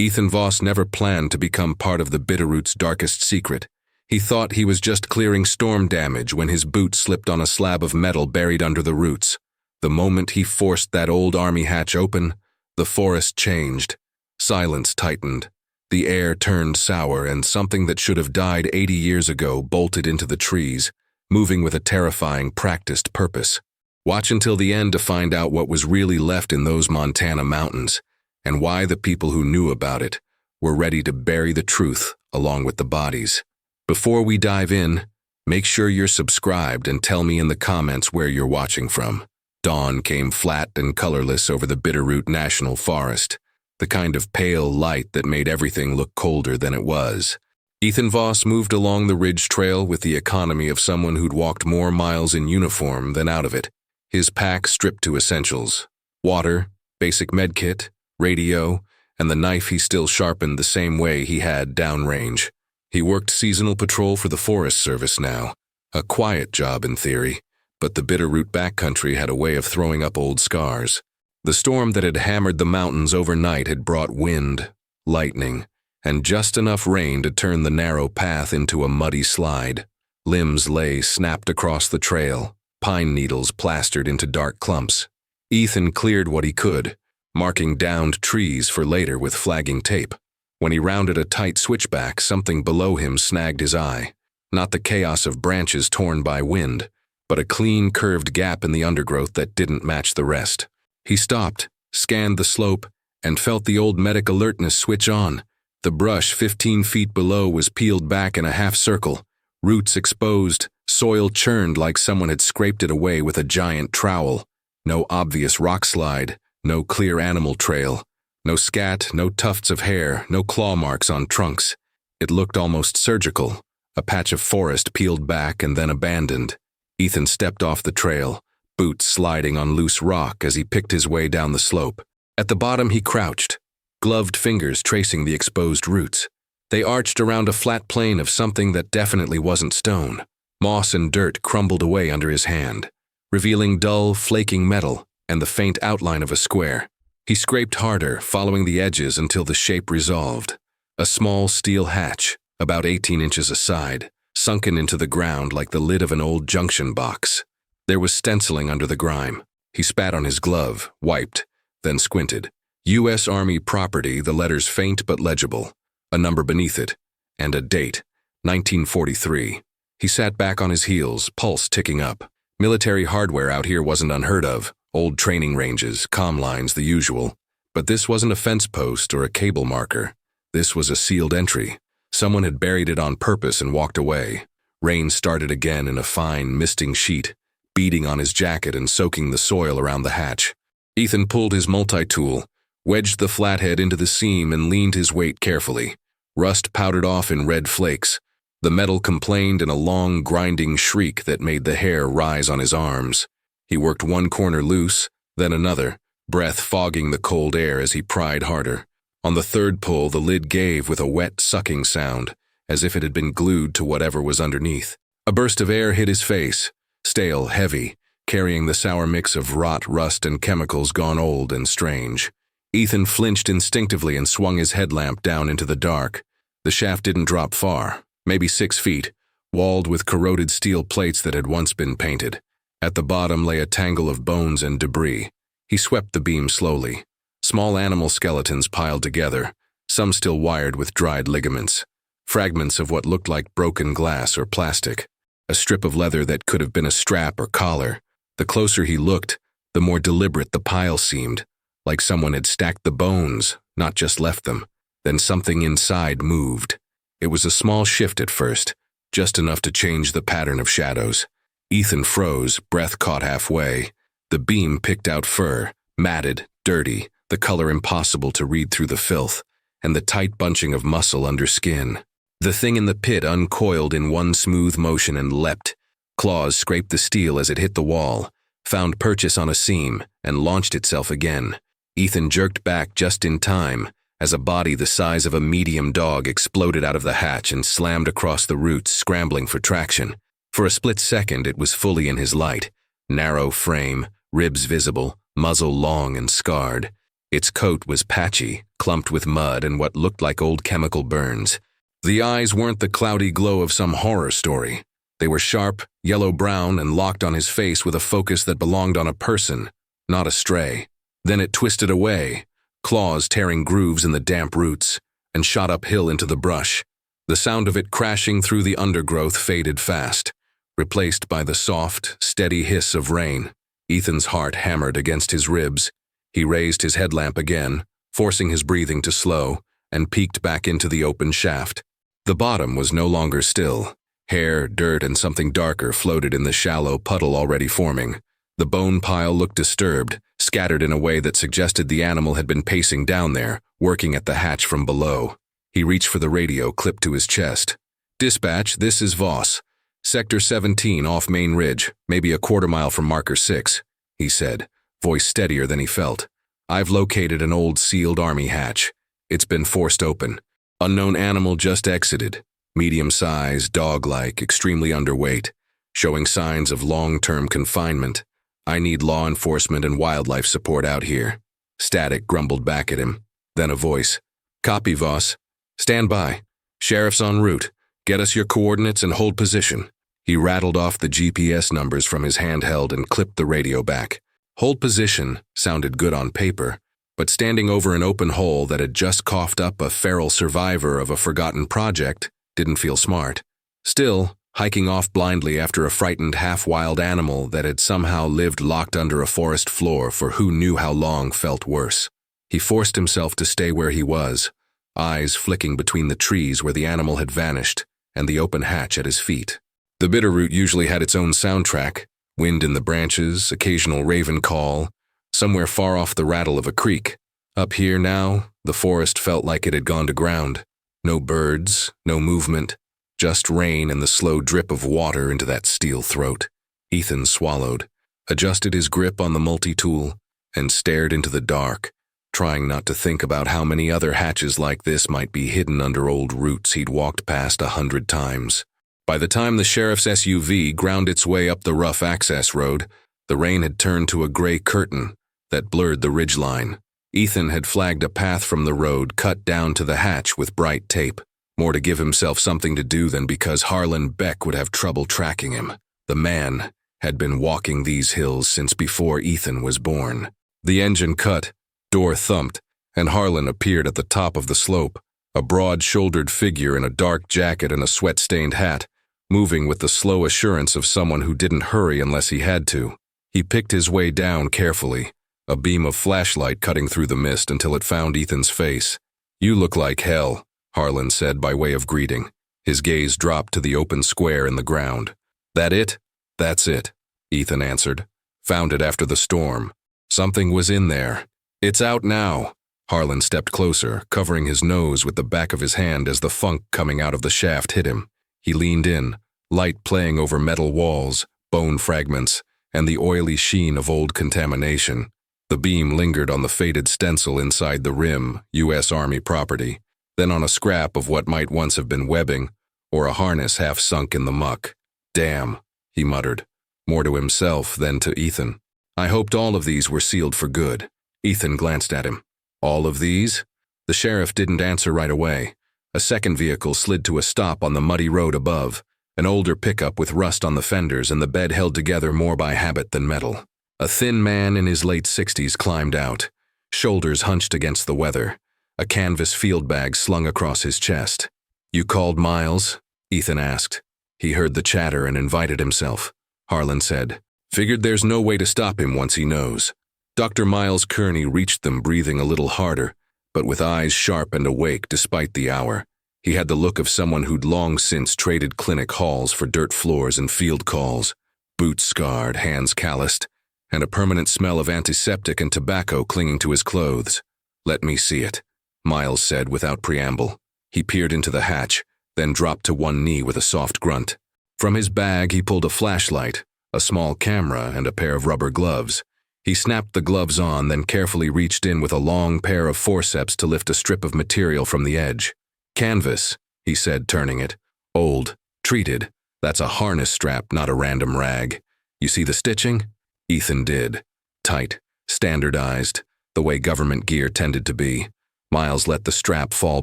Ethan Voss never planned to become part of the Bitterroot's darkest secret. He thought he was just clearing storm damage when his boot slipped on a slab of metal buried under the roots. The moment he forced that old army hatch open, the forest changed. Silence tightened. The air turned sour, and something that should have died 80 years ago bolted into the trees, moving with a terrifying, practiced purpose. Watch until the end to find out what was really left in those Montana mountains, and why the people who knew about it were ready to bury the truth along with the bodies. Before we dive in, make sure you're subscribed and tell me in the comments where you're watching from. Dawn came flat and colorless over the Bitterroot National Forest, the kind of pale light that made everything look colder than it was. Ethan Voss moved along the ridge trail with the economy of someone who'd walked more miles in uniform than out of it, his pack stripped to essentials: water, basic medkit, radio, and the knife he still sharpened the same way he had downrange. He worked seasonal patrol for the Forest Service now, a quiet job in theory, but the Bitterroot Backcountry had a way of throwing up old scars. The storm that had hammered the mountains overnight had brought wind, lightning, and just enough rain to turn the narrow path into a muddy slide. Limbs lay snapped across the trail, pine needles plastered into dark clumps. Ethan cleared what he could, marking downed trees for later with flagging tape. When he rounded a tight switchback, something below him snagged his eye. Not the chaos of branches torn by wind, but a clean, curved gap in the undergrowth that didn't match the rest. He stopped, scanned the slope, and felt the old medic alertness switch on. The brush 15 feet below was peeled back in a half circle, roots exposed, soil churned like someone had scraped it away with a giant trowel. No obvious rock slide, no clear animal trail, no scat, no tufts of hair, no claw marks on trunks. It looked almost surgical, a patch of forest peeled back and then abandoned. Ethan stepped off the trail, boots sliding on loose rock as he picked his way down the slope. At the bottom he crouched, gloved fingers tracing the exposed roots. They arched around a flat plane of something that definitely wasn't stone. Moss and dirt crumbled away under his hand, revealing dull, flaking metal and the faint outline of a square. He scraped harder, following the edges until the shape resolved. A small steel hatch, about 18 inches aside, sunken into the ground like the lid of an old junction box. There was stenciling under the grime. He spat on his glove, wiped, then squinted. U.S. Army property, the letters faint but legible, a number beneath it, and a date, 1943. He sat back on his heels, pulse ticking up. Military hardware out here wasn't unheard of, old training ranges, comm lines, the usual. But this wasn't a fence post or a cable marker. This was a sealed entry. Someone had buried it on purpose and walked away. Rain started again in a fine, misting sheet, beating on his jacket and soaking the soil around the hatch. Ethan pulled his multi-tool, wedged the flathead into the seam and leaned his weight carefully. Rust powdered off in red flakes. The metal complained in a long, grinding shriek that made the hair rise on his arms. He worked one corner loose, then another, breath fogging the cold air as he pried harder. On the third pull, the lid gave with a wet, sucking sound, as if it had been glued to whatever was underneath. A burst of air hit his face, stale, heavy, carrying the sour mix of rot, rust, and chemicals gone old and strange. Ethan flinched instinctively and swung his headlamp down into the dark. The shaft didn't drop far, maybe 6 feet, walled with corroded steel plates that had once been painted. At the bottom lay a tangle of bones and debris. He swept the beam slowly. Small animal skeletons piled together, some still wired with dried ligaments. Fragments of what looked like broken glass or plastic. A strip of leather that could have been a strap or collar. The closer he looked, the more deliberate the pile seemed, like someone had stacked the bones, not just left them. Then something inside moved. It was a small shift at first, just enough to change the pattern of shadows. Ethan froze, breath caught halfway. The beam picked out fur, matted, dirty, the color impossible to read through the filth, and the tight bunching of muscle under skin. The thing in the pit uncoiled in one smooth motion and leapt. Claws scraped the steel as it hit the wall, found purchase on a seam, and launched itself again. Ethan jerked back just in time as a body the size of a medium dog exploded out of the hatch and slammed across the roots, scrambling for traction. For a split second, it was fully in his light. Narrow frame, ribs visible, muzzle long and scarred. Its coat was patchy, clumped with mud and what looked like old chemical burns. The eyes weren't the cloudy glow of some horror story. They were sharp, yellow-brown, and locked on his face with a focus that belonged on a person, not a stray. Then it twisted away, claws tearing grooves in the damp roots, and shot uphill into the brush. The sound of it crashing through the undergrowth faded fast, replaced by the soft, steady hiss of rain. Ethan's heart hammered against his ribs. He raised his headlamp again, forcing his breathing to slow, and peeked back into the open shaft. The bottom was no longer still. Hair, dirt, and something darker floated in the shallow puddle already forming. The bone pile looked disturbed, scattered in a way that suggested the animal had been pacing down there, working at the hatch from below. He reached for the radio clipped to his chest. "Dispatch, this is Voss. Sector 17 off Main Ridge, maybe a quarter-mile from Marker 6, he said, voice steadier than he felt. "I've located an old sealed army hatch. It's been forced open. Unknown animal just exited. Medium-sized, dog-like, extremely underweight, showing signs of long-term confinement. I need law enforcement and wildlife support out here." Static grumbled back at him. Then a voice. "Copy, Voss. Stand by. Sheriff's en route. Get us your coordinates and hold position." He rattled off the GPS numbers from his handheld and clipped the radio back. Hold position sounded good on paper, but standing over an open hole that had just coughed up a feral survivor of a forgotten project didn't feel smart. Still, hiking off blindly after a frightened half-wild animal that had somehow lived locked under a forest floor for who knew how long felt worse. He forced himself to stay where he was, eyes flicking between the trees where the animal had vanished and the open hatch at his feet. The Bitterroot usually had its own soundtrack, wind in the branches, occasional raven call, somewhere far off the rattle of a creek. Up here now, the forest felt like it had gone to ground. No birds, no movement, just rain and the slow drip of water into that steel throat. Ethan swallowed, adjusted his grip on the multi-tool, and stared into the dark, trying not to think about how many other hatches like this might be hidden under old roots he'd walked past 100 times. By the time the sheriff's SUV ground its way up the rough access road, the rain had turned to a gray curtain that blurred the ridgeline. Ethan had flagged a path from the road cut down to the hatch with bright tape, more to give himself something to do than because Harlan Beck would have trouble tracking him. The man had been walking these hills since before Ethan was born. The engine cut, door thumped, and Harlan appeared at the top of the slope, a broad-shouldered figure in a dark jacket and a sweat-stained hat, moving with the slow assurance of someone who didn't hurry unless he had to. He picked his way down carefully, a beam of flashlight cutting through the mist until it found Ethan's face. "You look like hell," Harlan said by way of greeting. His gaze dropped to the open square in the ground. "That it?" "That's it," Ethan answered. "Found it after the storm. Something was in there. It's out now." Harlan stepped closer, covering his nose with the back of his hand as the funk coming out of the shaft hit him. He leaned in, light playing over metal walls, bone fragments, and the oily sheen of old contamination. The beam lingered on the faded stencil inside the rim, U.S. Army property, then on a scrap of what might once have been webbing, or a harness half sunk in the muck. "Damn," he muttered, more to himself than to Ethan. "I hoped all of these were sealed for good." Ethan glanced at him. "All of these?" The sheriff didn't answer right away. A second vehicle slid to a stop on the muddy road above, an older pickup with rust on the fenders and the bed held together more by habit than metal. A thin man in his late 60s climbed out, shoulders hunched against the weather, a canvas field bag slung across his chest. "You called Miles?" Ethan asked. He heard the chatter and invited himself. Harlan said, "Figured there's no way to stop him once he knows." Dr. Miles Kearney reached them breathing a little harder, but with eyes sharp and awake despite the hour. He had the look of someone who'd long since traded clinic halls for dirt floors and field calls, boots scarred, hands calloused, and a permanent smell of antiseptic and tobacco clinging to his clothes. "Let me see it," Miles said without preamble. He peered into the hatch, then dropped to one knee with a soft grunt. From his bag he pulled a flashlight, a small camera, and a pair of rubber gloves. He snapped the gloves on, then carefully reached in with a long pair of forceps to lift a strip of material from the edge. "Canvas," he said, turning it. "Old. Treated. That's a harness strap, not a random rag. You see the stitching?" Ethan did. Tight. Standardized. the way government gear tended to be. Miles let the strap fall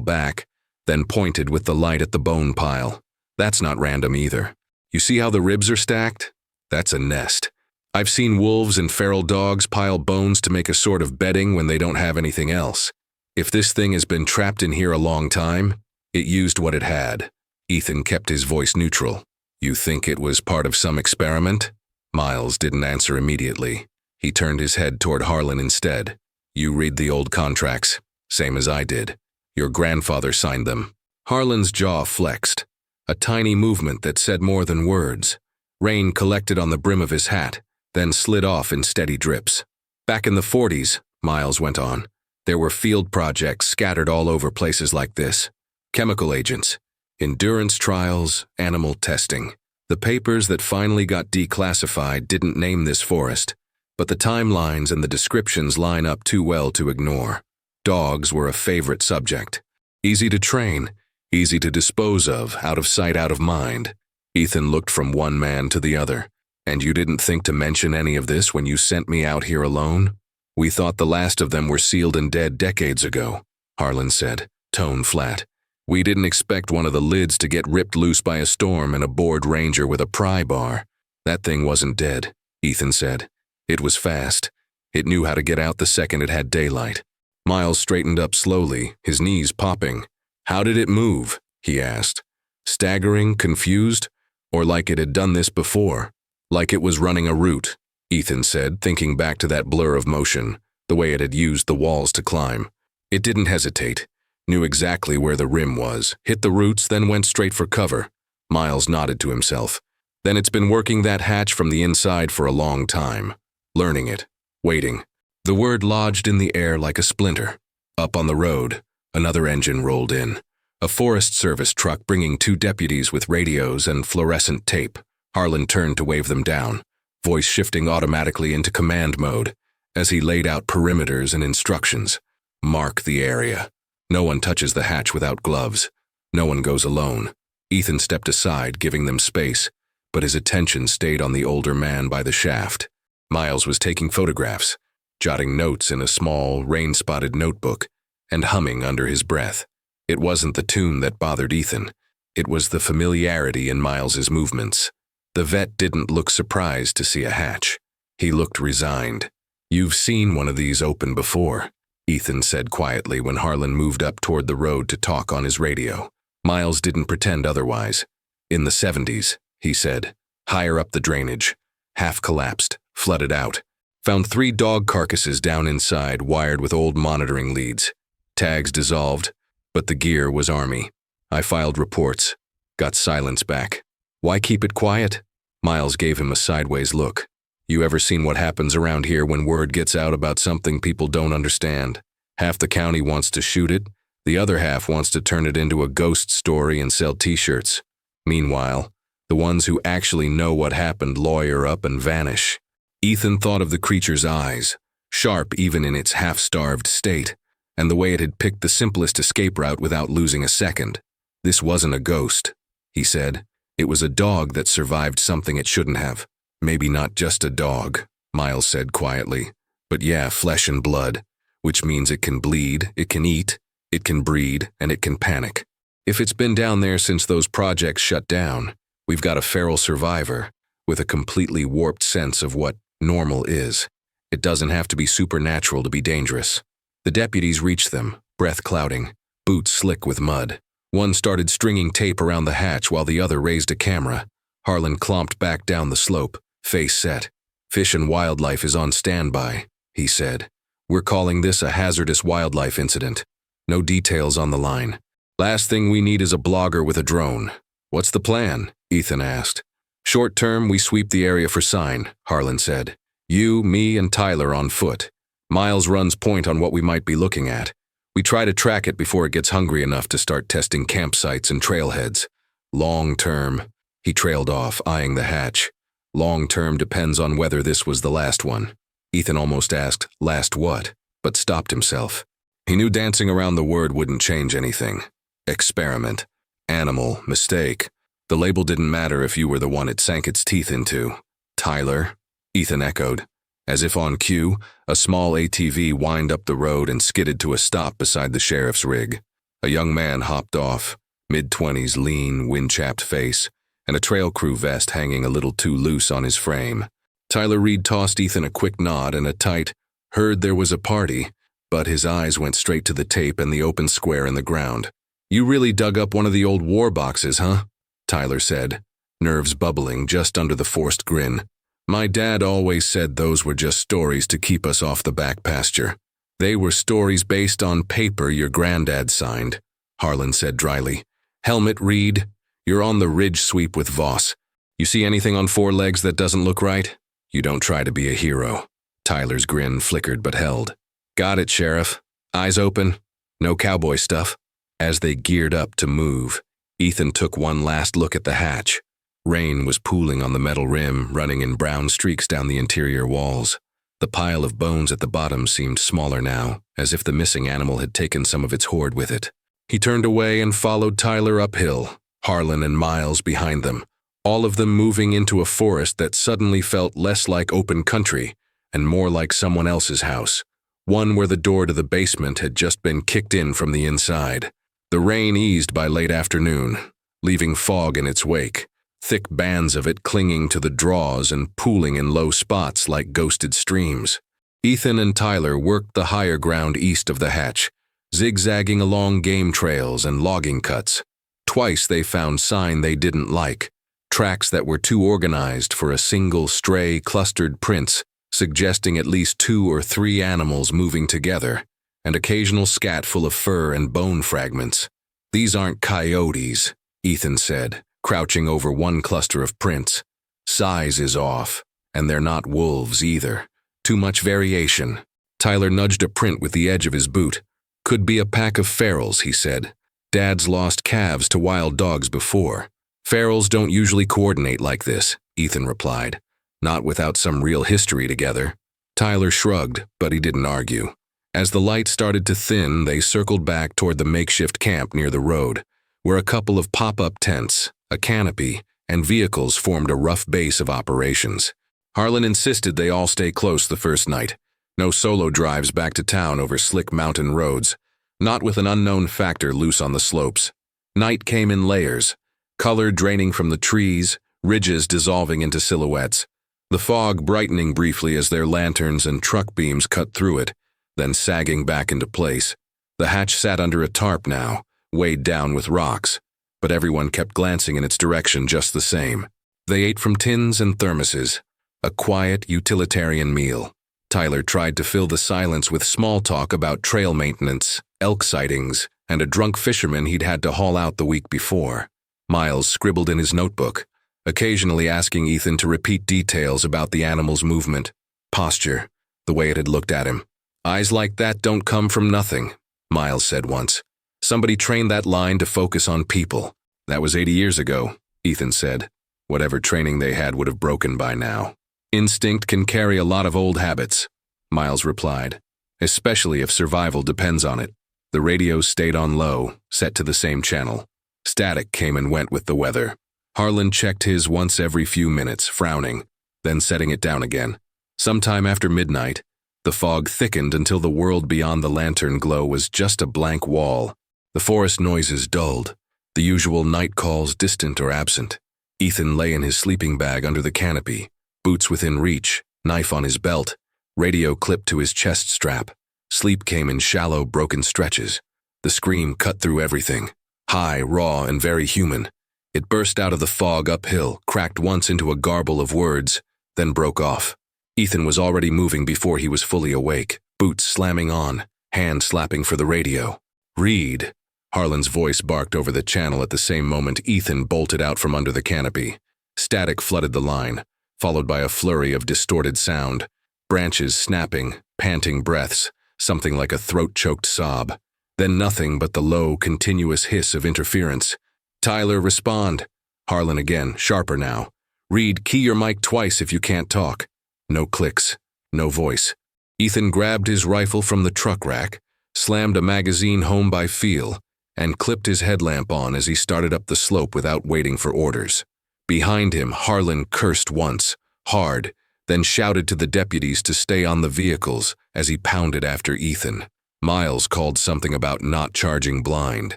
back, then pointed with the light at the bone pile. That's not random either. You see how the ribs are stacked? That's a nest. I've seen wolves and feral dogs pile bones to make a sort of bedding when they don't have anything else. If this thing has been trapped in here a long time, it used what it had. Ethan kept his voice neutral. You think it was part of some experiment? Miles didn't answer immediately. He turned his head toward Harlan instead. You read the old contracts, same as I did. Your grandfather signed them. Harlan's jaw flexed, a tiny movement that said more than words. Rain collected on the brim of his hat, then slid off in steady drips. Back in the 40s, Miles went on, there were field projects scattered all over places like this. Chemical agents, endurance trials, animal testing. The papers that finally got declassified didn't name this forest, but the timelines and the descriptions line up too well to ignore. Dogs were a favorite subject. Easy to train, easy to dispose of, out of sight, out of mind. Ethan looked from one man to the other. And you didn't think to mention any of this when you sent me out here alone? We thought the last of them were sealed and dead decades ago, Harlan said, tone flat. We didn't expect one of the lids to get ripped loose by a storm and a bored ranger with a pry bar. That thing wasn't dead, Ethan said. It was fast. It knew how to get out the second it had daylight. Miles straightened up slowly, his knees popping. How did it move? He asked. Staggering, confused, or like it had done this before? Like it was running a route, Ethan said, thinking back to that blur of motion, the way it had used the walls to climb. It didn't hesitate, knew exactly where the rim was, hit the roots, then went straight for cover. Miles nodded to himself. Then it's been working that hatch from the inside for a long time, learning it, waiting. The word lodged in the air like a splinter. Up on the road, another engine rolled in. A Forest Service truck bringing 2 deputies with radios and fluorescent tape. Harlan turned to wave them down, voice shifting automatically into command mode as he laid out perimeters and instructions. Mark the area. No one touches the hatch without gloves. No one goes alone. Ethan stepped aside, giving them space, but his attention stayed on the older man by the shaft. Miles was taking photographs, jotting notes in a small, rain-spotted notebook, and humming under his breath. It wasn't the tune that bothered Ethan. It was the familiarity in Miles's movements. The vet didn't look surprised to see a hatch. He looked resigned. You've seen one of these open before, Ethan said quietly when Harlan moved up toward the road to talk on his radio. Miles didn't pretend otherwise. In the 70s, he said, higher up the drainage. Half collapsed, flooded out. Found 3 dog carcasses down inside, wired with old monitoring leads. Tags dissolved, but the gear was Army. I filed reports. Got silence back. Why keep it quiet? Miles gave him a sideways look. You ever seen what happens around here when word gets out about something people don't understand? Half the county wants to shoot it, the other half wants to turn it into a ghost story and sell t-shirts. Meanwhile, the ones who actually know what happened lawyer up and vanish. Ethan thought of the creature's eyes, sharp even in its half-starved state, and the way it had picked the simplest escape route without losing a second. This wasn't a ghost, he said. It was a dog that survived something it shouldn't have. Maybe not just a dog, Miles said quietly, but yeah, flesh and blood, which means it can bleed, it can eat, it can breed, and it can panic. If it's been down there since those projects shut down, we've got a feral survivor with a completely warped sense of what normal is. It doesn't have to be supernatural to be dangerous. The deputies reached them, breath clouding, boots slick with mud. One started stringing tape around the hatch while the other raised a camera. Harlan clomped back down the slope, face set. Fish and Wildlife is on standby, he said. We're calling this a hazardous wildlife incident. No details on the line. Last thing we need is a blogger with a drone. What's the plan? Ethan asked. Short term, we sweep the area for sign, Harlan said. You, me, and Tyler on foot. Miles runs point on what we might be looking at. We try to track it before it gets hungry enough to start testing campsites and trailheads. Long term, he trailed off, eyeing the hatch. Long term depends on whether this was the last one. Ethan almost asked, last what? But stopped himself. He knew dancing around the word wouldn't change anything. Experiment. Animal. Mistake. The label didn't matter if you were the one it sank its teeth into. Tyler? Ethan echoed. As if on cue, a small ATV whined up the road and skidded to a stop beside the sheriff's rig. A young man hopped off, mid-20s, lean, wind-chapped face, and a trail crew vest hanging a little too loose on his frame. Tyler Reed tossed Ethan a quick nod and a tight, "Heard there was a party," but his eyes went straight to the tape and the open square in the ground. "You really dug up one of the old war boxes, huh?" Tyler said, nerves bubbling just under the forced grin. "My dad always said those were just stories to keep us off the back pasture. They were stories based on paper your granddad signed," Harlan said dryly. "Helmet, Reed, you're on the ridge sweep with Voss. You see anything on four legs that doesn't look right? You don't try to be a hero." Tyler's grin flickered but held. "Got it, Sheriff. Eyes open. No cowboy stuff." As they geared up to move, Ethan took one last look at the hatch. Rain was pooling on the metal rim, running in brown streaks down the interior walls. The pile of bones at the bottom seemed smaller now, as if the missing animal had taken some of its hoard with it. He turned away and followed Tyler uphill, Harlan and Miles behind them, all of them moving into a forest that suddenly felt less like open country and more like someone else's house, one where the door to the basement had just been kicked in from the inside. The rain eased by late afternoon, leaving fog in its wake, thick bands of it clinging to the draws and pooling in low spots like ghosted streams. Ethan and Tyler worked the higher ground east of the hatch, zigzagging along game trails and logging cuts. Twice they found sign they didn't like, tracks that were too organized for a single stray clustered prints, suggesting at least 2 or 3 animals moving together, and occasional scat full of fur and bone fragments. "These aren't coyotes," Ethan said, crouching over one cluster of prints. "Size is off, and they're not wolves either. Too much variation." Tyler nudged a print with the edge of his boot. "Could be a pack of ferals," he said. "Dad's lost calves to wild dogs before." "Ferals don't usually coordinate like this," Ethan replied. "Not without some real history together." Tyler shrugged, but he didn't argue. As the light started to thin, they circled back toward the makeshift camp near the road, where a couple of pop-up tents, a canopy, and vehicles formed a rough base of operations. Harlan insisted they all stay close the first night. No solo drives back to town over slick mountain roads, not with an unknown factor loose on the slopes. Night came in layers, color draining from the trees, ridges dissolving into silhouettes, the fog brightening briefly as their lanterns and truck beams cut through it, then sagging back into place. The hatch sat under a tarp now, weighed down with rocks, but everyone kept glancing in its direction just the same. They ate from tins and thermoses, a quiet, utilitarian meal. Tyler tried to fill the silence with small talk about trail maintenance, elk sightings, and a drunk fisherman he'd had to haul out the week before. Miles scribbled in his notebook, occasionally asking Ethan to repeat details about the animal's movement, posture, the way it had looked at him. "Eyes like that don't come from nothing," Miles said once. "Somebody trained that line to focus on people." "That was 80 years ago," Ethan said. "Whatever training they had would have broken by now." "Instinct can carry a lot of old habits," Miles replied, "especially if survival depends on it." The radio stayed on low, set to the same channel. Static came and went with the weather. Harlan checked his once every few minutes, frowning, then setting it down again. Sometime after midnight, the fog thickened until the world beyond the lantern glow was just a blank wall. The forest noises dulled, the usual night calls distant or absent. Ethan lay in his sleeping bag under the canopy, boots within reach, knife on his belt, radio clipped to his chest strap. Sleep came in shallow, broken stretches. The scream cut through everything, high, raw, and very human. It burst out of the fog uphill, cracked once into a garble of words, then broke off. Ethan was already moving before he was fully awake, boots slamming on, hand slapping for the radio. "Reed!" Harlan's voice barked over the channel at the same moment Ethan bolted out from under the canopy. Static flooded the line, followed by a flurry of distorted sound, branches snapping, panting breaths, something like a throat-choked sob. Then nothing but the low, continuous hiss of interference. "Tyler, respond." Harlan again, sharper now. "Reed, key your mic twice if you can't talk." No clicks, no voice. Ethan grabbed his rifle from the truck rack, slammed a magazine home by feel, and clipped his headlamp on as he started up the slope without waiting for orders. Behind him, Harlan cursed once, hard, then shouted to the deputies to stay on the vehicles as he pounded after Ethan. Miles called something about not charging blind,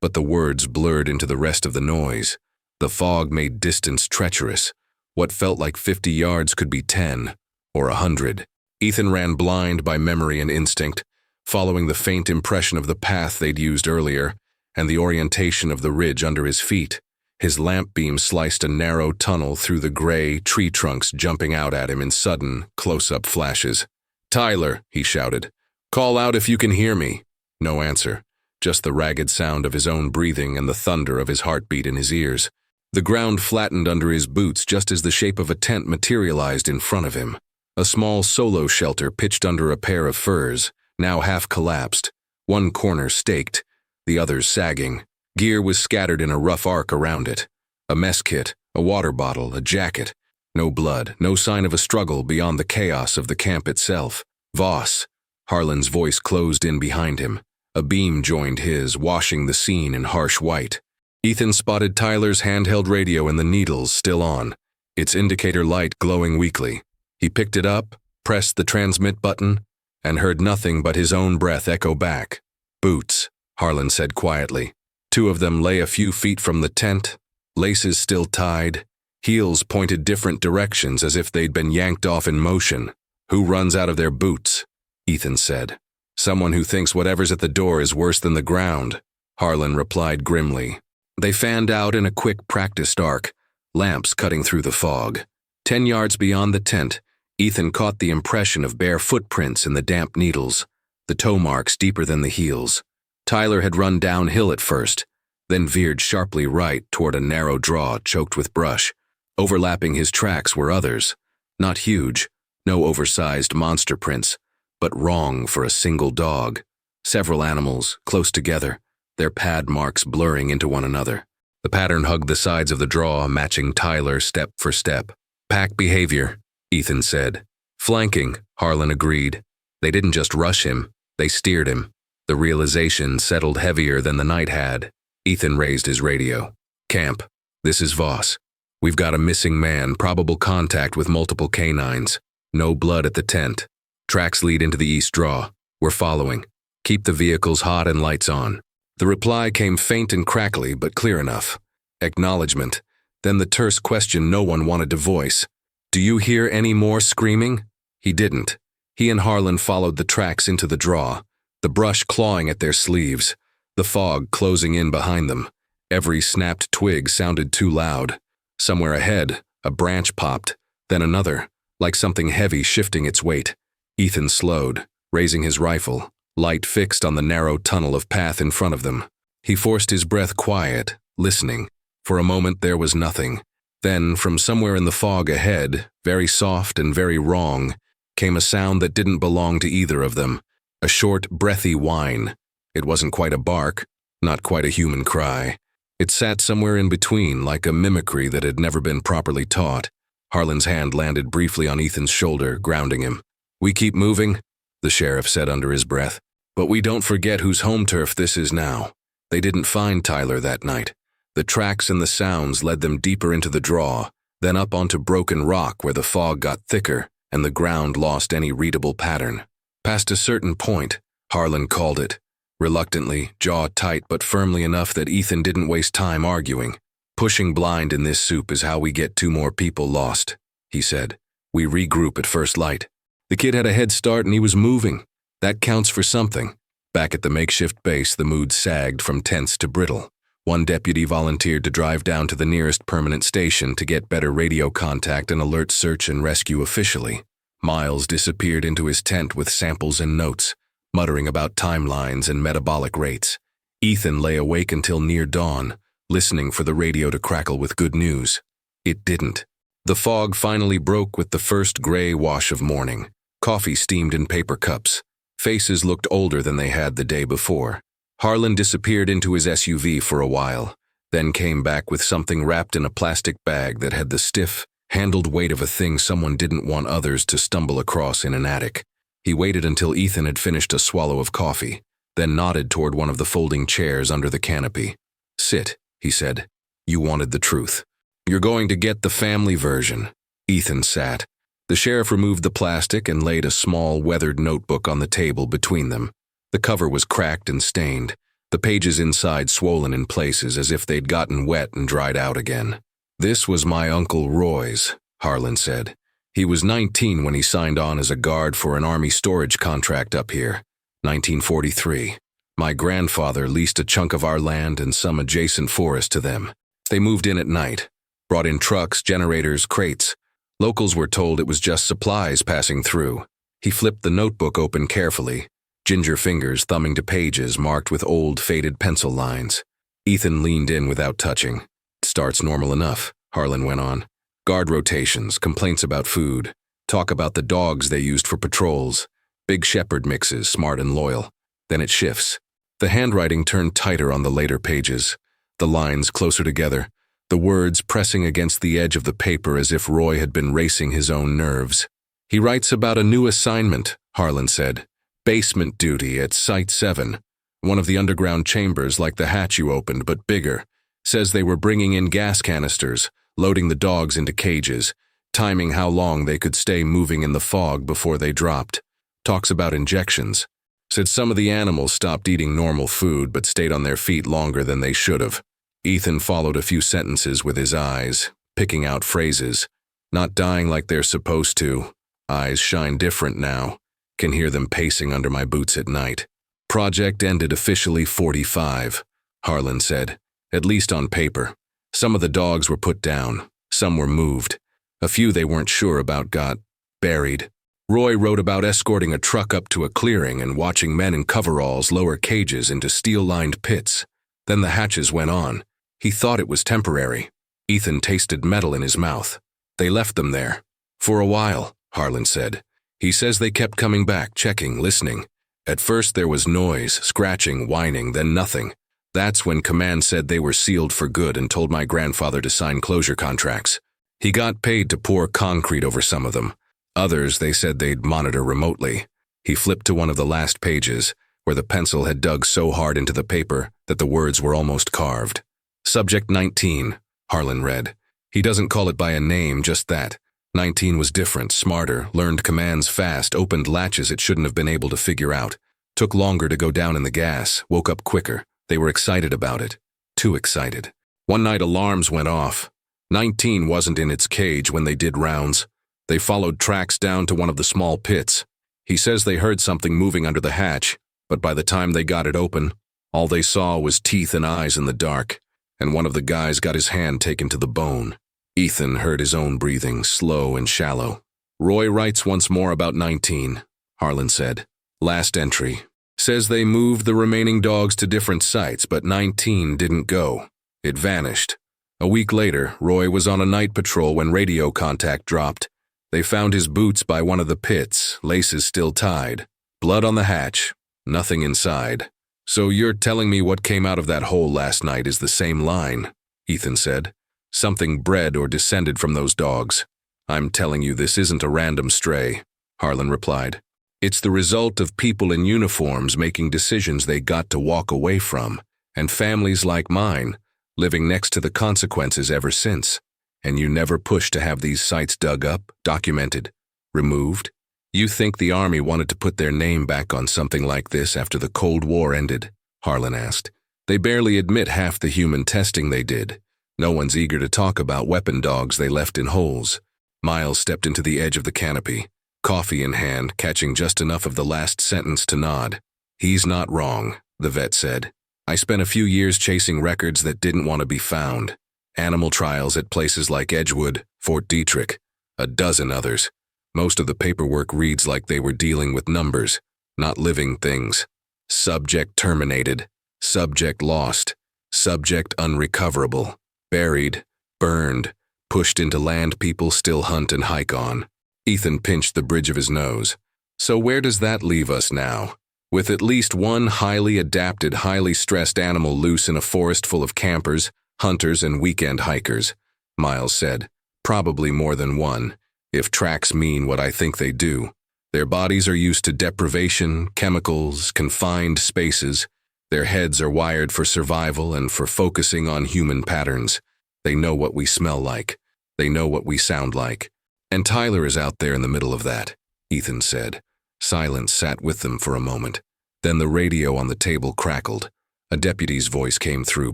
but the words blurred into the rest of the noise. The fog made distance treacherous. What felt like 50 yards could be 10 or 100. Ethan ran blind by memory and instinct, following the faint impression of the path they'd used earlier and the orientation of the ridge under his feet. His lamp beam sliced a narrow tunnel through the gray tree trunks, jumping out at him in sudden, close-up flashes. "Tyler," he shouted. "Call out if you can hear me." No answer, just the ragged sound of his own breathing and the thunder of his heartbeat in his ears. The ground flattened under his boots just as the shape of a tent materialized in front of him. A small solo shelter pitched under a pair of firs, now half collapsed, one corner staked, the others sagging. Gear was scattered in a rough arc around it. A mess kit, a water bottle, a jacket. No blood, no sign of a struggle beyond the chaos of the camp itself. "Voss." Harlan's voice closed in behind him. A beam joined his, washing the scene in harsh white. Ethan spotted Tyler's handheld radio and the needles still on, its indicator light glowing weakly. He picked it up, pressed the transmit button, and heard nothing but his own breath echo back. "Boots," Harlan said quietly. Two of them lay a few feet from the tent, laces still tied, heels pointed different directions as if they'd been yanked off in motion. "Who runs out of their boots?" Ethan said. "Someone who thinks whatever's at the door is worse than the ground," Harlan replied grimly. They fanned out in a quick practiced arc, lamps cutting through the fog. 10 yards beyond the tent, Ethan caught the impression of bare footprints in the damp needles, the toe marks deeper than the heels. Tyler had run downhill at first, then veered sharply right toward a narrow draw choked with brush. Overlapping his tracks were others, not huge, no oversized monster prints, but wrong for a single dog. Several animals, close together, their pad marks blurring into one another. The pattern hugged the sides of the draw, matching Tyler step for step. "Pack behavior," Ethan said. "Flanking," Harlan agreed. They didn't just rush him, they steered him. The realization settled heavier than the night had. Ethan raised his radio. "Camp, this is Voss. We've got a missing man, probable contact with multiple canines. No blood at the tent. Tracks lead into the east draw. We're following. Keep the vehicles hot and lights on." The reply came faint and crackly, but clear enough. Acknowledgement, then the terse question no one wanted to voice. "Do you hear any more screaming?" He didn't. He and Harlan followed the tracks into the draw, the brush clawing at their sleeves, the fog closing in behind them. Every snapped twig sounded too loud. Somewhere ahead, a branch popped, then another, like something heavy shifting its weight. Ethan slowed, raising his rifle, light fixed on the narrow tunnel of path in front of them. He forced his breath quiet, listening. For a moment there was nothing. Then, from somewhere in the fog ahead, very soft and very wrong, came a sound that didn't belong to either of them. A short, breathy whine. It wasn't quite a bark, not quite a human cry. It sat somewhere in between, like a mimicry that had never been properly taught. Harlan's hand landed briefly on Ethan's shoulder, grounding him. "We keep moving," the sheriff said under his breath. "But we don't forget whose home turf this is now." They didn't find Tyler that night. The tracks and the sounds led them deeper into the draw, then up onto broken rock where the fog got thicker and the ground lost any readable pattern. Past a certain point, Harlan called it, reluctantly, jaw tight but firmly enough that Ethan didn't waste time arguing. "Pushing blind in this soup is how we get 2 more people lost," he said. "We regroup at first light." The kid had a head start and he was moving. That counts for something. Back at the makeshift base, the mood sagged from tense to brittle. One deputy volunteered to drive down to the nearest permanent station to get better radio contact and alert search and rescue officially. Miles disappeared into his tent with samples and notes, muttering about timelines and metabolic rates. Ethan lay awake until near dawn, listening for the radio to crackle with good news. It didn't. The fog finally broke with the first gray wash of morning. Coffee steamed in paper cups. Faces looked older than they had the day before. Harlan disappeared into his SUV for a while, then came back with something wrapped in a plastic bag that had the stiff, handled weight of a thing someone didn't want others to stumble across in an attic. He waited until Ethan had finished a swallow of coffee, then nodded toward one of the folding chairs under the canopy. "Sit," he said. "You wanted the truth. You're going to get the family version." Ethan sat. The sheriff removed the plastic and laid a small, weathered notebook on the table between them. The cover was cracked and stained, the pages inside swollen in places as if they'd gotten wet and dried out again. "This was my Uncle Roy's," Harlan said. "He was 19 when he signed on as a guard for an army storage contract up here, 1943. My grandfather leased a chunk of our land and some adjacent forest to them. They moved in at night, brought in trucks, generators, crates. Locals were told it was just supplies passing through." He flipped the notebook open carefully, ginger fingers thumbing to pages marked with old, faded pencil lines. Ethan leaned in without touching. "Starts normal enough," Harlan went on. "Guard rotations, complaints about food, talk about the dogs they used for patrols, big shepherd mixes, smart and loyal. Then it shifts." The handwriting turned tighter on the later pages, the lines closer together, the words pressing against the edge of the paper as if Roy had been racing his own nerves. "He writes about a new assignment," Harlan said. "Basement duty at Site 7. One of the underground chambers like the hatch you opened, but bigger. Says they were bringing in gas canisters, loading the dogs into cages, timing how long they could stay moving in the fog before they dropped. Talks about injections. Said some of the animals stopped eating normal food but stayed on their feet longer than they should have." Ethan followed a few sentences with his eyes, picking out phrases. "Not dying like they're supposed to. Eyes shine different now. Can hear them pacing under my boots at night. Project ended officially 45, Harlan said. At least on paper. Some of the dogs were put down. Some were moved. A few they weren't sure about got buried. Roy wrote about escorting a truck up to a clearing and watching men in coveralls lower cages into steel-lined pits. Then the hatches went on. He thought it was temporary. Ethan tasted metal in his mouth. They left them there. For a while, Harlan said. He says they kept coming back, checking, listening. At first there was noise, scratching, whining, then nothing. That's when command said they were sealed for good and told my grandfather to sign closure contracts. He got paid to pour concrete over some of them. Others, they said they'd monitor remotely. He flipped to one of the last pages, where the pencil had dug so hard into the paper that the words were almost carved. Subject 19, Harlan read. He doesn't call it by a name, just that. 19 was different, smarter, learned commands fast, opened latches it shouldn't have been able to figure out. Took longer to go down in the gas, woke up quicker. They were excited about it. Too excited. One night alarms went off. 19 wasn't in its cage when they did rounds. They followed tracks down to one of the small pits. He says they heard something moving under the hatch, but by the time they got it open, all they saw was teeth and eyes in the dark, and one of the guys got his hand taken to the bone. Ethan heard his own breathing, slow and shallow. Roy writes once more about 19, Harlan said. Last entry. Says they moved the remaining dogs to different sites, but 19 didn't go. It vanished. A week later, Roy was on a night patrol when radio contact dropped. They found his boots by one of the pits, laces still tied. Blood on the hatch, nothing inside. So you're telling me what came out of that hole last night is the same line, Ethan said. Something bred or descended from those dogs. I'm telling you this isn't a random stray, Harlan replied. It's the result of people in uniforms making decisions they got to walk away from, and families like mine, living next to the consequences ever since. And you never pushed to have these sites dug up, documented, removed? You think the Army wanted to put their name back on something like this after the Cold War ended? Harlan asked. They barely admit half the human testing they did. No one's eager to talk about weapon dogs they left in holes. Miles stepped into the edge of the canopy, coffee in hand, catching just enough of the last sentence to nod. He's not wrong, the vet said. I spent a few years chasing records that didn't want to be found. Animal trials at places like Edgewood, Fort Detrick, a dozen others. Most of the paperwork reads like they were dealing with numbers, not living things. Subject terminated, subject lost, subject unrecoverable, buried, burned, pushed into land people still hunt and hike on. Ethan pinched the bridge of his nose. So where does that leave us now? With at least one highly adapted, highly stressed animal loose in a forest full of campers, hunters, and weekend hikers, Miles said. Probably more than one, if tracks mean what I think they do. Their bodies are used to deprivation, chemicals, confined spaces. Their heads are wired for survival and for focusing on human patterns. They know what we smell like. They know what we sound like. And Tyler is out there in the middle of that, Ethan said. Silence sat with them for a moment. Then the radio on the table crackled. A deputy's voice came through,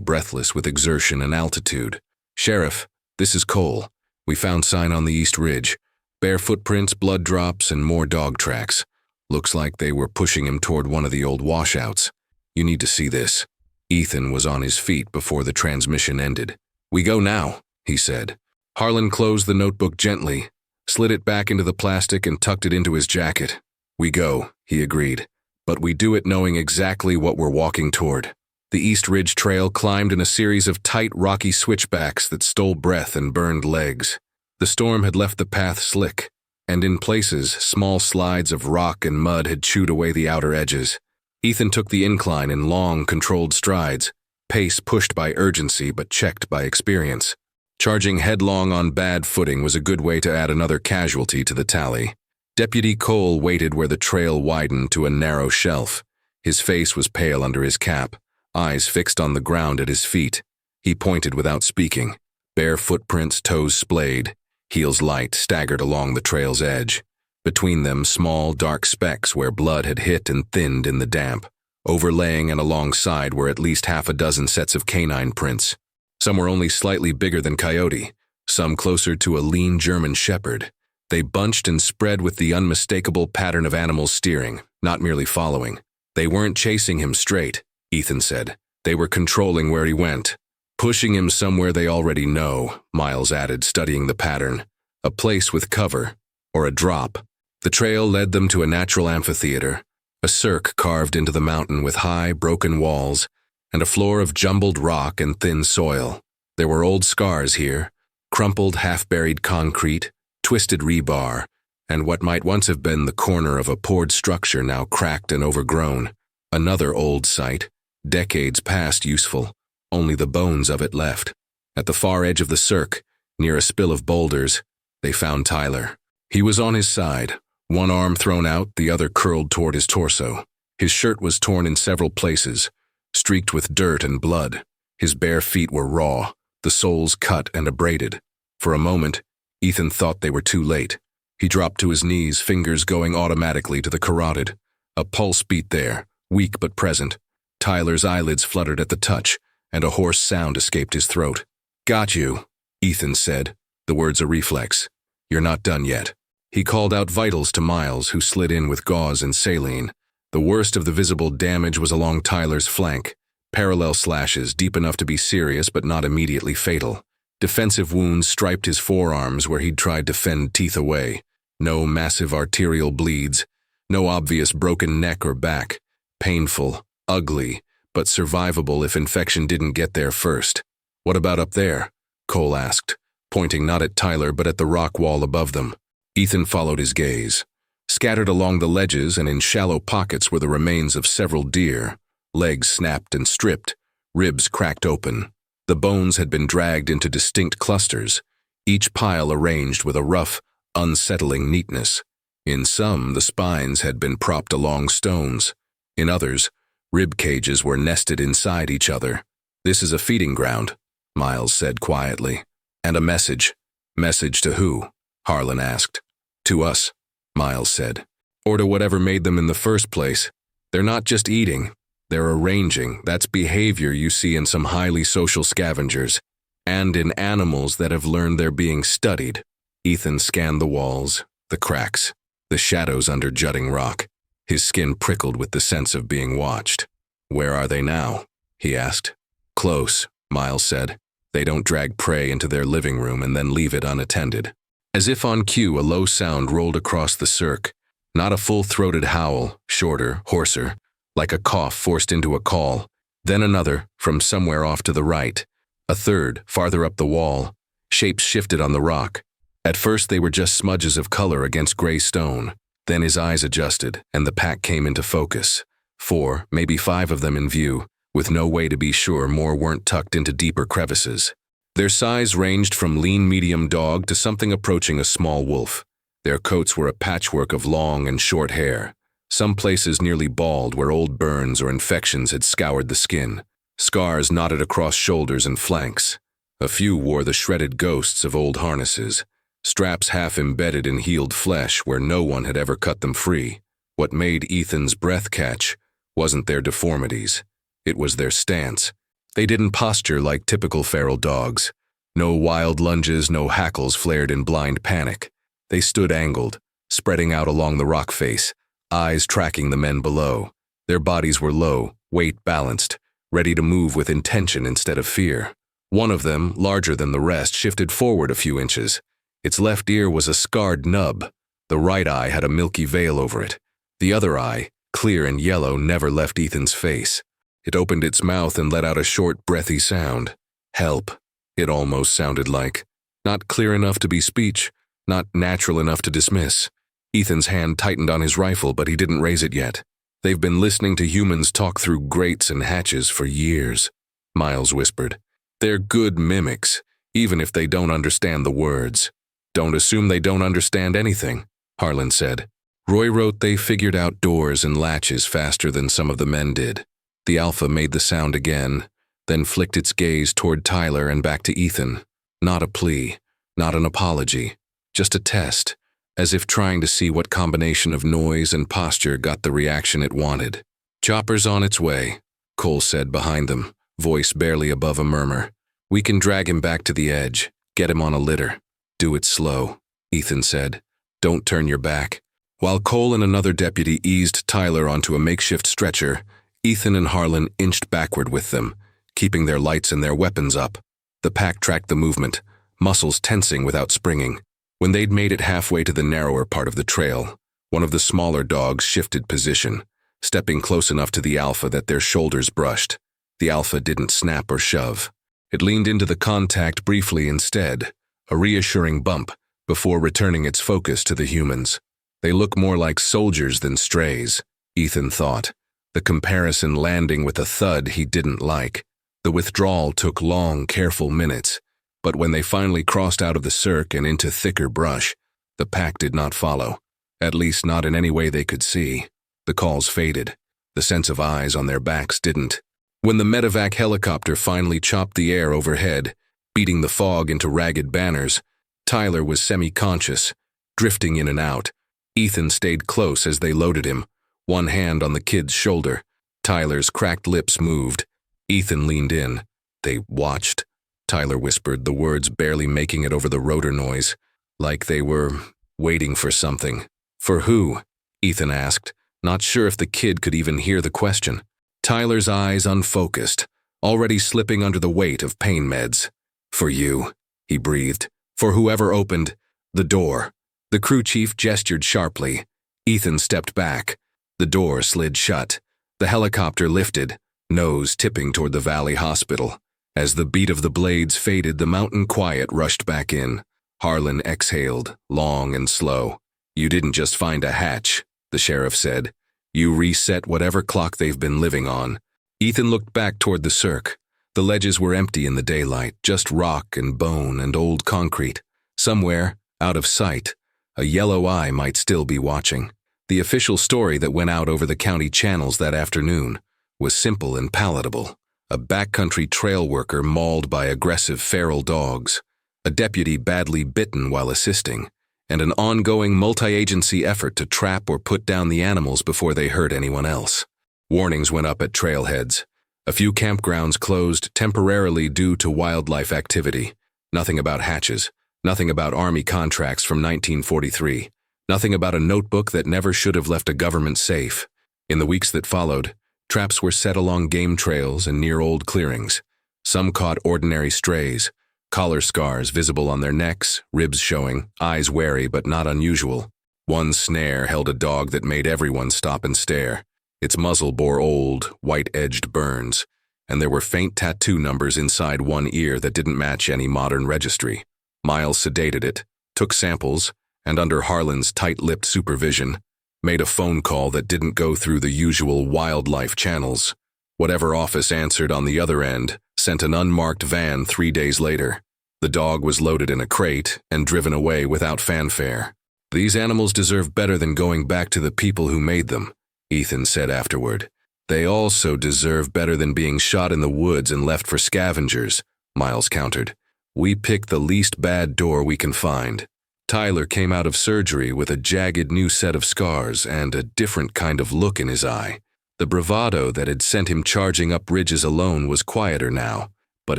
breathless with exertion and altitude. "Sheriff, this is Cole. We found sign on the East Ridge. Bare footprints, blood drops, and more dog tracks. Looks like they were pushing him toward one of the old washouts. You need to see this." Ethan was on his feet before the transmission ended. "We go now," he said. Harlan closed the notebook gently, slid it back into the plastic and tucked it into his jacket. "We go," he agreed, "but we do it knowing exactly what we're walking toward." The East Ridge Trail climbed in a series of tight, rocky switchbacks that stole breath and burned legs. The storm had left the path slick, and in places, small slides of rock and mud had chewed away the outer edges. Ethan took the incline in long, controlled strides, pace pushed by urgency but checked by experience. Charging headlong on bad footing was a good way to add another casualty to the tally. Deputy Cole waited where the trail widened to a narrow shelf. His face was pale under his cap, eyes fixed on the ground at his feet. He pointed without speaking. Bare footprints, toes splayed, heels light, staggered along the trail's edge. Between them, small, dark specks where blood had hit and thinned in the damp. Overlaying and alongside were at least half a dozen sets of canine prints. Some were only slightly bigger than coyote, some closer to a lean German shepherd. They bunched and spread with the unmistakable pattern of animals steering, not merely following. They weren't chasing him straight, Ethan said. They were controlling where he went. Pushing him somewhere they already know, Miles added, studying the pattern. A place with cover, or a drop. The trail led them to a natural amphitheater, a cirque carved into the mountain with high, broken walls, and a floor of jumbled rock and thin soil. There were old scars here, crumpled, half-buried concrete, twisted rebar, and what might once have been the corner of a poured structure now cracked and overgrown. Another old site, decades past useful, only the bones of it left. At the far edge of the cirque, near a spill of boulders, they found Tyler. He was on his side, one arm thrown out, the other curled toward his torso. His shirt was torn in several places, streaked with dirt and blood. His bare feet were raw, the soles cut and abraded. For a moment, Ethan thought they were too late. He dropped to his knees, fingers going automatically to the carotid. A pulse beat there, weak but present. Tyler's eyelids fluttered at the touch, and a hoarse sound escaped his throat. "Got you," Ethan said, the words a reflex. "You're not done yet." He called out vitals to Miles, who slid in with gauze and saline. The worst of the visible damage was along Tyler's flank. Parallel slashes, deep enough to be serious but not immediately fatal. Defensive wounds striped his forearms where he'd tried to fend teeth away. No massive arterial bleeds, no obvious broken neck or back. Painful, ugly, but survivable if infection didn't get there first. "What about up there?" Cole asked, pointing not at Tyler but at the rock wall above them. Ethan followed his gaze. Scattered along the ledges and in shallow pockets were the remains of several deer, legs snapped and stripped, ribs cracked open. The bones had been dragged into distinct clusters, each pile arranged with a rough, unsettling neatness. In some, the spines had been propped along stones. In others, rib cages were nested inside each other. "This is a feeding ground," Miles said quietly. "And a message." "Message to who?" Harlan asked. "To us," Miles said. "Or to whatever made them in the first place. They're not just eating, they're arranging. That's behavior you see in some highly social scavengers, and in animals that have learned they're being studied." Ethan scanned the walls, the cracks, the shadows under jutting rock. His skin prickled with the sense of being watched. "Where are they now?" he asked. "Close," Miles said. "They don't drag prey into their living room and then leave it unattended." As if on cue, a low sound rolled across the cirque. Not a full-throated howl, shorter, hoarser, like a cough forced into a call. Then another, from somewhere off to the right. A third, farther up the wall. Shapes shifted on the rock. At first they were just smudges of color against gray stone. Then his eyes adjusted, and the pack came into focus. 4, maybe 5 of them in view, with no way to be sure more weren't tucked into deeper crevices. Their size ranged from lean medium dog to something approaching a small wolf. Their coats were a patchwork of long and short hair, some places nearly bald where old burns or infections had scoured the skin. Scars knotted across shoulders and flanks. A few wore the shredded ghosts of old harnesses. straps half embedded in healed flesh where no one had ever cut them free. What made Ethan's breath catch wasn't their deformities. It was their stance. They didn't posture like typical feral dogs. No wild lunges, no hackles flared in blind panic. They stood angled, spreading out along the rock face, eyes tracking the men below. Their bodies were low, weight balanced, ready to move with intention instead of fear. One of them, larger than the rest, shifted forward a few inches. Its left ear was a scarred nub. The right eye had a milky veil over it. The other eye, clear and yellow, never left Ethan's face. It opened its mouth and let out a short, breathy sound. Help, it almost sounded like. Not clear enough to be speech, not natural enough to dismiss. Ethan's hand tightened on his rifle, but he didn't raise it yet. They've been listening to humans talk through grates and hatches for years, Miles whispered. They're good mimics, even if they don't understand the words. Don't assume they don't understand anything, Harlan said. Roy wrote they figured out doors and latches faster than some of the men did. The Alpha made the sound again, then flicked its gaze toward Tyler and back to Ethan. Not a plea, not an apology, just a test, as if trying to see what combination of noise and posture got the reaction it wanted. Chopper's on its way, Cole said behind them, voice barely above a murmur. We can drag him back to the edge, get him on a litter. Do it slow, Ethan said. Don't turn your back. While Cole and another deputy eased Tyler onto a makeshift stretcher, Ethan and Harlan inched backward with them, keeping their lights and their weapons up. The pack tracked the movement, muscles tensing without springing. When they'd made it halfway to the narrower part of the trail, one of the smaller dogs shifted position, stepping close enough to the Alpha that their shoulders brushed. The Alpha didn't snap or shove. It leaned into the contact briefly instead, a reassuring bump, before returning its focus to the humans. They look more like soldiers than strays, Ethan thought, the comparison landing with a thud he didn't like. The withdrawal took long, careful minutes, but when they finally crossed out of the cirque and into thicker brush, the pack did not follow, at least not in any way they could see. The calls faded. The sense of eyes on their backs didn't. When the medevac helicopter finally chopped the air overhead, beating the fog into ragged banners, Tyler was semi-conscious, drifting in and out. Ethan stayed close as they loaded him, one hand on the kid's shoulder. Tyler's cracked lips moved. Ethan leaned in. They watched, Tyler whispered, the words barely making it over the rotor noise, like they were waiting for something. For who? Ethan asked, not sure if the kid could even hear the question. Tyler's eyes unfocused, already slipping under the weight of pain meds. For you, he breathed. For whoever opened the door. The crew chief gestured sharply. Ethan stepped back. The door slid shut. The helicopter lifted, nose tipping toward the Valley Hospital. As the beat of the blades faded, the mountain quiet rushed back in. Harlan exhaled, long and slow. You didn't just find a hatch, the sheriff said. You reset whatever clock they've been living on. Ethan looked back toward the cirque. The ledges were empty in the daylight, just rock and bone and old concrete. Somewhere, out of sight, a yellow eye might still be watching. The official story that went out over the county channels that afternoon was simple and palatable. A backcountry trail worker mauled by aggressive feral dogs, a deputy badly bitten while assisting, and an ongoing multi-agency effort to trap or put down the animals before they hurt anyone else. Warnings went up at trailheads. A few campgrounds closed temporarily due to wildlife activity. Nothing about hatches, nothing about Army contracts from 1943, nothing about a notebook that never should have left a government safe. In the weeks that followed, traps were set along game trails and near old clearings. Some caught ordinary strays, collar scars visible on their necks, ribs showing, eyes wary but not unusual. One snare held a dog that made everyone stop and stare. Its muzzle bore old, white-edged burns, and there were faint tattoo numbers inside one ear that didn't match any modern registry. Miles sedated it, took samples, and under Harlan's tight-lipped supervision, made a phone call that didn't go through the usual wildlife channels. Whatever office answered on the other end sent an unmarked van 3 days later. The dog was loaded in a crate and driven away without fanfare. These animals deserve better than going back to the people who made them, Ethan said afterward. They also deserve better than being shot in the woods and left for scavengers, Miles countered. We pick the least bad door we can find. Tyler came out of surgery with a jagged new set of scars and a different kind of look in his eye. The bravado that had sent him charging up ridges alone was quieter now, but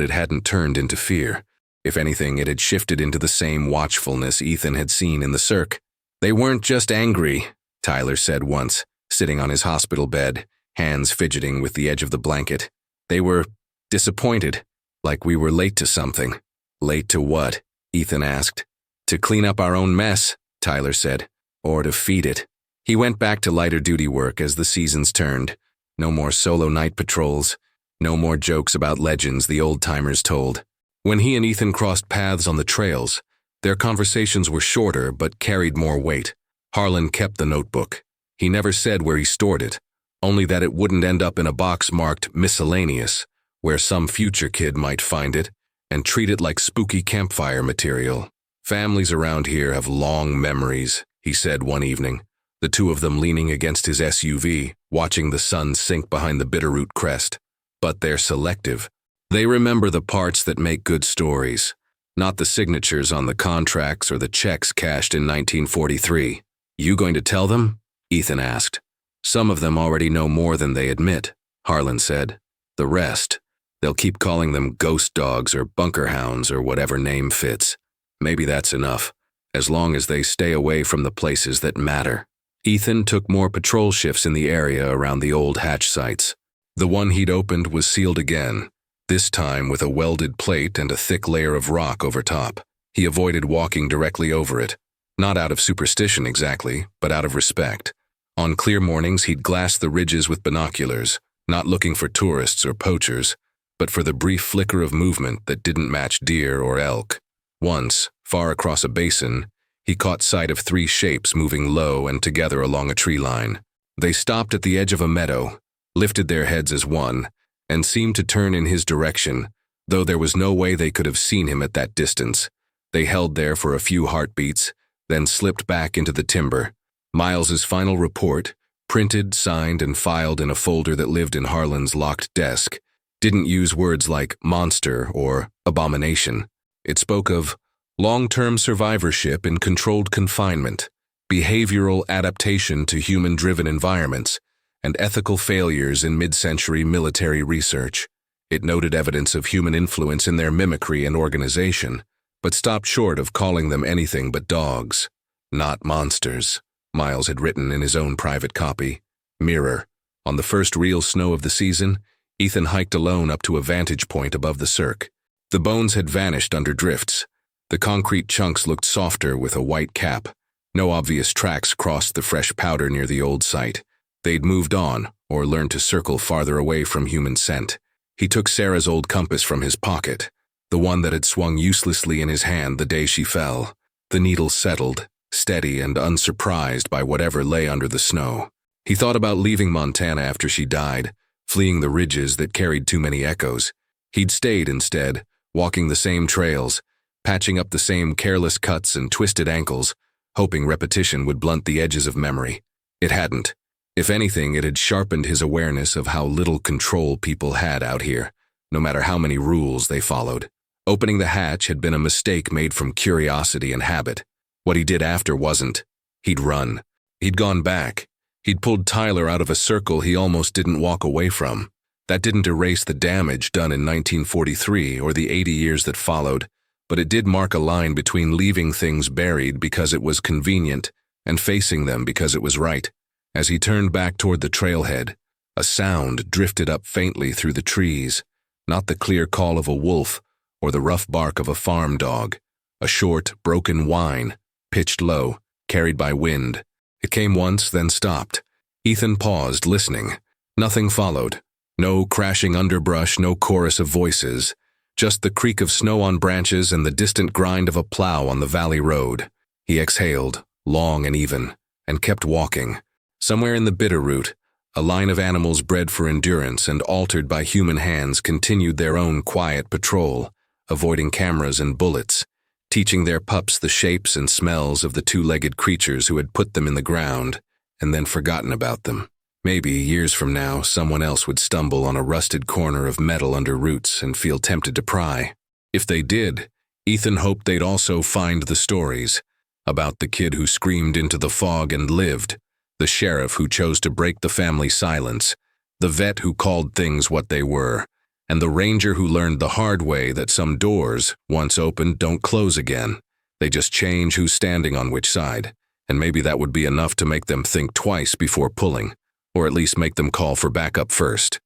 it hadn't turned into fear. If anything, it had shifted into the same watchfulness Ethan had seen in the cirque. "They weren't just angry," Tyler said once, sitting on his hospital bed, hands fidgeting with the edge of the blanket. "They were disappointed, like we were late to something." "Late to what?" Ethan asked. "To clean up our own mess," Tyler said, "or to feed it." He went back to lighter duty work as the seasons turned. No more solo night patrols. No more jokes about legends the old-timers told. When he and Ethan crossed paths on the trails, their conversations were shorter but carried more weight. Harlan kept the notebook. He never said where he stored it, only that it wouldn't end up in a box marked miscellaneous, where some future kid might find it and treat it like spooky campfire material. "Families around here have long memories," he said one evening, the two of them leaning against his SUV, watching the sun sink behind the Bitterroot crest. "But they're selective. They remember the parts that make good stories, not the signatures on the contracts or the checks cashed in 1943. "You going to tell them?" Ethan asked. "Some of them already know more than they admit," Harlan said. "The rest, they'll keep calling them ghost dogs or bunker hounds or whatever name fits. Maybe that's enough, as long as they stay away from the places that matter." Ethan took more patrol shifts in the area around the old hatch sites. The one he'd opened was sealed again, this time with a welded plate and a thick layer of rock over top. He avoided walking directly over it, not out of superstition exactly, but out of respect. On clear mornings, he'd glass the ridges with binoculars, not looking for tourists or poachers, but for the brief flicker of movement that didn't match deer or elk. Once, far across a basin, he caught sight of three shapes moving low and together along a tree line. They stopped at the edge of a meadow, lifted their heads as one, and seemed to turn in his direction, though there was no way they could have seen him at that distance. They held there for a few heartbeats, then slipped back into the timber. Miles's final report, printed, signed, and filed in a folder that lived in Harlan's locked desk, didn't use words like monster or abomination. It spoke of long-term survivorship in controlled confinement, behavioral adaptation to human-driven environments, and ethical failures in mid-century military research. It noted evidence of human influence in their mimicry and organization, but stopped short of calling them anything but dogs. "Not monsters," Miles had written in his own private copy. Mirror. On the first real snow of the season, Ethan hiked alone up to a vantage point above the cirque. The bones had vanished under drifts. The concrete chunks looked softer with a white cap. No obvious tracks crossed the fresh powder near the old site. They'd moved on, or learned to circle farther away from human scent. He took Sarah's old compass from his pocket, the one that had swung uselessly in his hand the day she fell. The needle settled, steady and unsurprised by whatever lay under the snow. He thought about leaving Montana after she died, fleeing the ridges that carried too many echoes. He'd stayed instead, walking the same trails, patching up the same careless cuts and twisted ankles, hoping repetition would blunt the edges of memory. It hadn't. If anything, it had sharpened his awareness of how little control people had out here, no matter how many rules they followed. Opening the hatch had been a mistake made from curiosity and habit. What he did after wasn't. He'd run. He'd gone back. He'd pulled Tyler out of a circle he almost didn't walk away from. That didn't erase the damage done in 1943 or the 80 years that followed, but it did mark a line between leaving things buried because it was convenient and facing them because it was right. As he turned back toward the trailhead, a sound drifted up faintly through the trees, not the clear call of a wolf or the rough bark of a farm dog. A short, broken whine, pitched low, carried by wind. It came once, then stopped. Ethan paused, listening. Nothing followed. No crashing underbrush, no chorus of voices. Just the creak of snow on branches and the distant grind of a plow on the valley road. He exhaled, long and even, and kept walking. Somewhere in the Bitterroot, a line of animals bred for endurance and altered by human hands continued their own quiet patrol, avoiding cameras and bullets, teaching their pups the shapes and smells of the two-legged creatures who had put them in the ground and then forgotten about them. Maybe, years from now, someone else would stumble on a rusted corner of metal under roots and feel tempted to pry. If they did, Ethan hoped they'd also find the stories, about the kid who screamed into the fog and lived, the sheriff who chose to break the family silence, the vet who called things what they were, and the ranger who learned the hard way that some doors, once opened, don't close again. They just change who's standing on which side, and maybe that would be enough to make them think twice before pulling, or at least make them call for backup first.